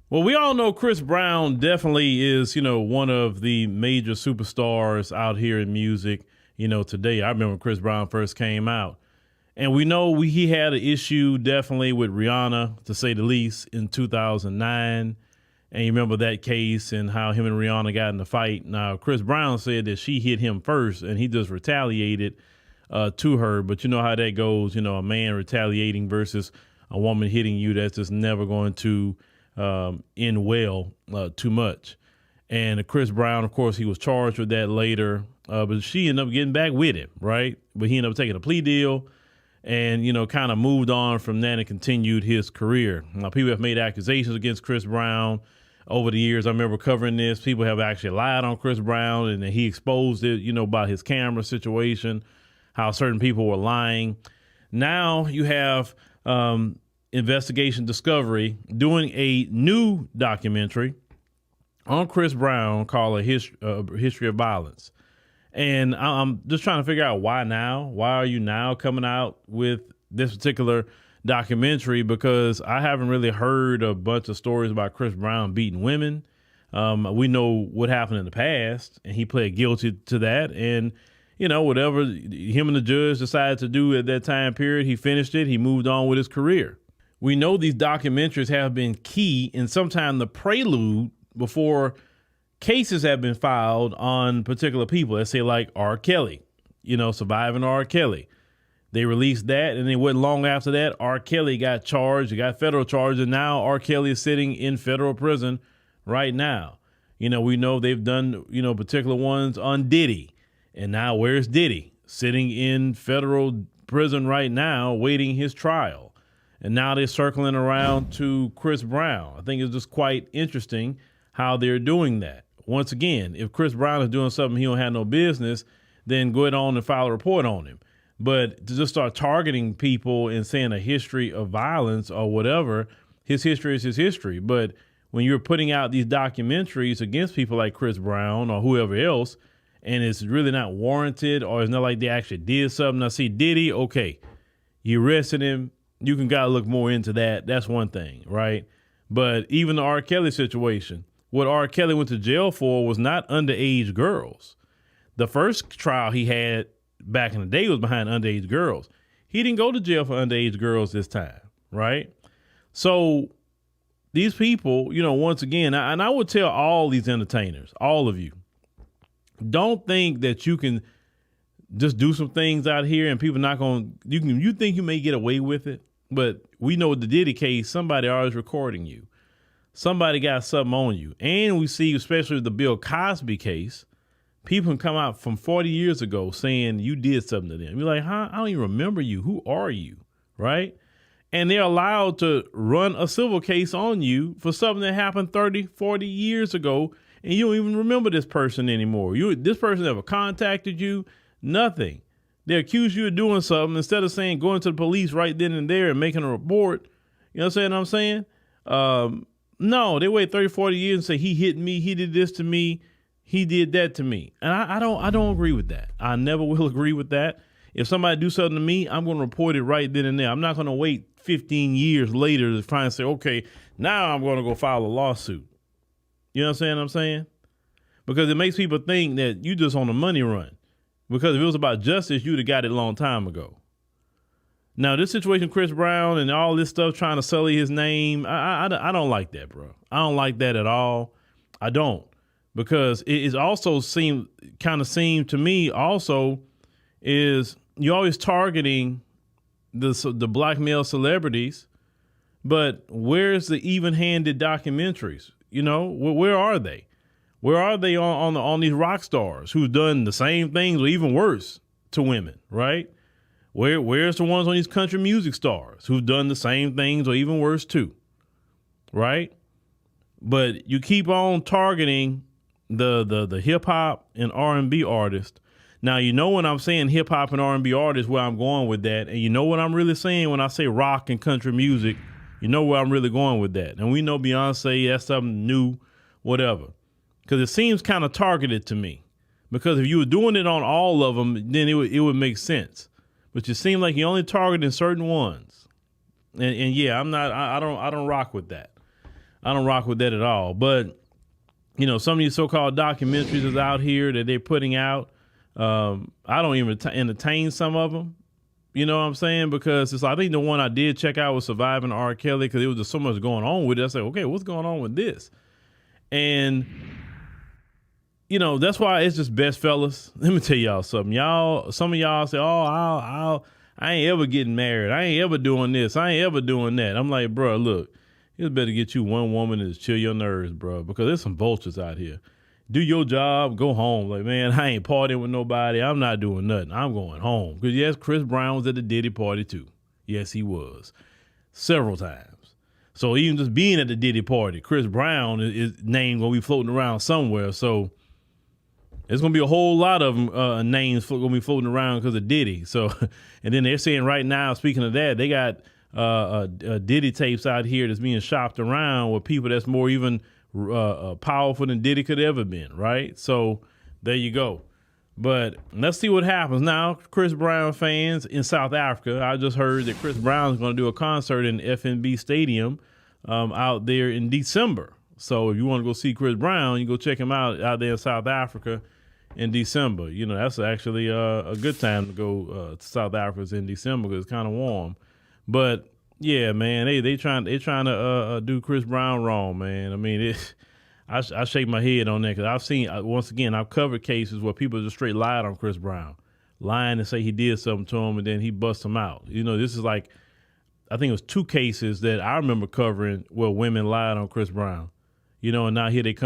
Well, we all know Chris Brown definitely is, one of the major superstars out here in music, today. I remember when Chris Brown first came out. And we know he had an issue definitely with Rihanna, to say the least, in 2009. And you remember that case and how him and Rihanna got in a fight. Now, Chris Brown said that she hit him first and he just retaliated to her. But you know how that goes, a man retaliating versus a woman hitting you. That's just never going to end well too much. And Chris Brown, of course, he was charged with that later. But she ended up getting back with him, right? But he ended up taking a plea deal and, kind of moved on from that and continued his career. Now, people have made accusations against Chris Brown over the years. I remember covering this. People have actually lied on Chris Brown, and he exposed it, about his camera situation, how certain people were lying. Now you have Investigation Discovery doing a new documentary on Chris Brown called A History of Violence. And I'm just trying to figure out why now? Why are you now coming out with this particular documentary? Because I haven't really heard a bunch of stories about Chris Brown beating women. We know what happened in the past, and he pled guilty to that. And, whatever him and the judge decided to do at that time period, he finished it. He moved on with his career. We know these documentaries have been key in sometime the prelude before cases have been filed on particular people. Let's say like R. Kelly, surviving R. Kelly. They released that, and it wasn't long after that, R. Kelly got charged. He got federal charges, and now R. Kelly is sitting in federal prison right now. We know they've done, particular ones on Diddy. And now where's Diddy? Sitting in federal prison right now, waiting his trial. And now they're circling around to Chris Brown. I think it's just quite interesting how they're doing that. Once again, if Chris Brown is doing something he don't have no business, then go ahead on and file a report on him. But to just start targeting people and saying a history of violence or whatever, his history is his history. But when you're putting out these documentaries against people like Chris Brown or whoever else, and it's really not warranted, or it's not like they actually did something. I see Diddy, okay, you arrested him. You can gotta look more into that. That's one thing, right? But even the R. Kelly situation, what R. Kelly went to jail for was not underage girls. The first trial he had back in the day was behind underage girls. He didn't go to jail for underage girls this time, right? So these people, once again, and I would tell all these entertainers, all of you, don't think that you can just do some things out here and people not going to, you think you may get away with it, but we know the Diddy case, somebody always recording you. Somebody got something on you. And we see, especially with the Bill Cosby case, people can come out from 40 years ago saying you did something to them. You're like, huh? I don't even remember you. Who are you? Right? And they're allowed to run a civil case on you for something that happened 30, 40 years ago, and you don't even remember this person anymore. This person never contacted you, nothing. They accuse you of doing something instead of saying going to the police right then and there and making a report. You know what I'm saying? No, they wait 30, 40 years and say he hit me, he did this to me, he did that to me. And I don't agree with that. I never will agree with that. If somebody do something to me, I'm going to report it right then and there. I'm not going to wait 15 years later to try and say, okay, now I'm going to go file a lawsuit. You know what I'm saying? Because it makes people think that you just on a money run. Because if it was about justice, you'd have got it a long time ago. Now, this situation, Chris Brown and all this stuff trying to sully his name, I don't like that, bro. I don't like that at all. I don't. Because it is also seemed to me also is you're always targeting the black male celebrities, but where's the even-handed documentaries? Where are they? Where are they on these rock stars who've done the same things or even worse to women, right? Where's the ones on these country music stars who've done the same things or even worse too, right? But you keep on targeting the hip hop and R&B artists. Now, when I'm saying hip hop and R&B artists, where I'm going with that, and you know what I'm really saying when I say rock and country music, you know where I'm really going with that. And we know Beyonce, that's something new, whatever. Because it seems kind of targeted to me. Because if you were doing it on all of them, then it would make sense. But you seem like you're only targeting certain ones. And yeah, I don't rock with that. I don't rock with that at all. But some of these so-called documentaries is out here that they're putting out. I don't even entertain some of them. You know what I'm saying? Because I think the one I did check out was Surviving R. Kelly, because there was just so much going on with it. I said, okay, what's going on with this? And that's why it's just best, fellas. Let me tell y'all something. Some of y'all say, oh, I ain't ever getting married. I ain't ever doing this. I ain't ever doing that. I'm like, bro, look, it's better get you one woman to chill your nerves, bro, because there's some vultures out here. Do your job, go home. Like, man, I ain't partying with nobody. I'm not doing nothing. I'm going home. Because, yes, Chris Brown was at the Diddy party, too. Yes, he was. Several times. So even just being at the Diddy party, Chris Brown is name going to be floating around somewhere. So there's going to be a whole lot of names going to be floating around because of Diddy. So, and then they're saying right now, speaking of that, they got Diddy tapes out here that's being shopped around with people that's more even powerful than Diddy could ever been, right? So there you go. But let's see what happens now. Chris Brown fans in South Africa, I just heard that Chris Brown is going to do a concert in FNB Stadium out there in December. So if you want to go see Chris Brown, you go check him out there in South Africa in December. That's actually a good time to go to South Africa in December because it's kind of warm. But yeah, man, they trying to do Chris Brown wrong, man. I mean, I shake my head on that because I've seen, once again, I've covered cases where people just straight lied on Chris Brown, lying and say he did something to him and then he busts him out. This is like, I think it was 2 cases that I remember covering where women lied on Chris Brown, and now here they come